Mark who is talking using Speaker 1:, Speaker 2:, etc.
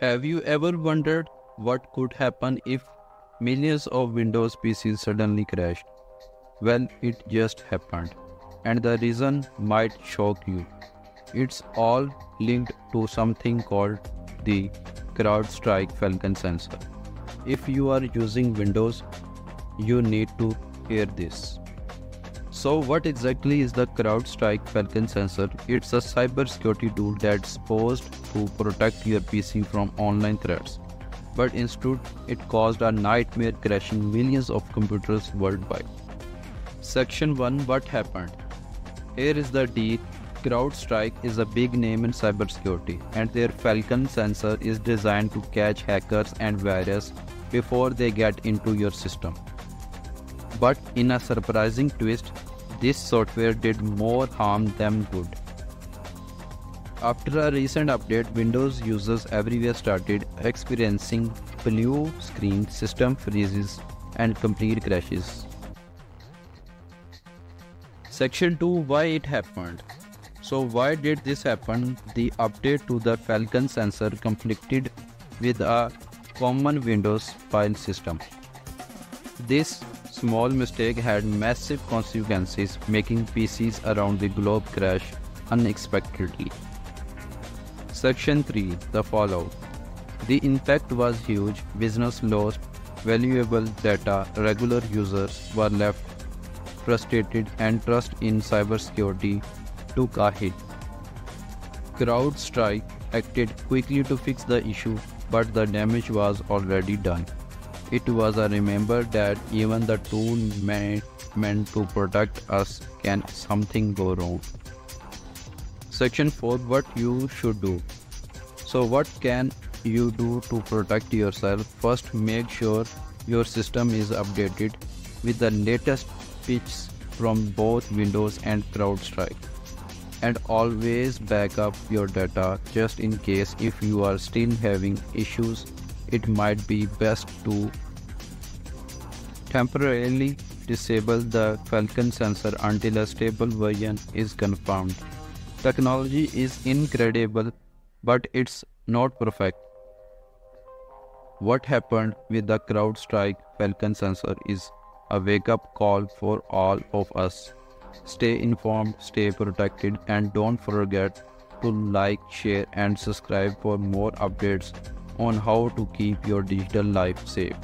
Speaker 1: Have you ever wondered what could happen if millions of Windows PCs suddenly crashed? Well, it just happened. And the reason might shock you. It's all linked to something called the CrowdStrike Falcon sensor. If you are using Windows, you need to hear this. So what exactly is the CrowdStrike Falcon sensor? It's a cybersecurity tool that's supposed to protect your PC from online threats. But instead, it caused a nightmare crashing millions of computers worldwide. Section 1. What happened? Here is the deal. CrowdStrike is a big name in cybersecurity, and their Falcon sensor is designed to catch hackers and viruses before they get into your system. But in a surprising twist, this software did more harm than good. After a recent update, Windows users everywhere started experiencing blue screen, system freezes, and complete crashes. Section 2. Why it happened? So why did this happen? The update to the Falcon sensor conflicted with a common Windows file system. This small mistake had massive consequences, making PCs around the globe crash unexpectedly. Section 3. The fallout. The impact was huge. Business lost valuable data, regular users were left frustrated, and trust in cybersecurity took a hit. CrowdStrike acted quickly to fix the issue, but the damage was already done. It was a reminder that even the tool meant to protect us can something go wrong. Section 4. What you should do. So what can you do to protect yourself? First, make sure your system is updated with the latest patches from both Windows and CrowdStrike. And always back up your data just in case. If you are still having issues, it might be best to temporarily disable the Falcon sensor until a stable version is confirmed. Technology is incredible, but it's not perfect. What happened with the CrowdStrike Falcon sensor is a wake-up call for all of us. Stay informed, stay protected, and don't forget to like, share, and subscribe for more updates on how to keep your digital life safe.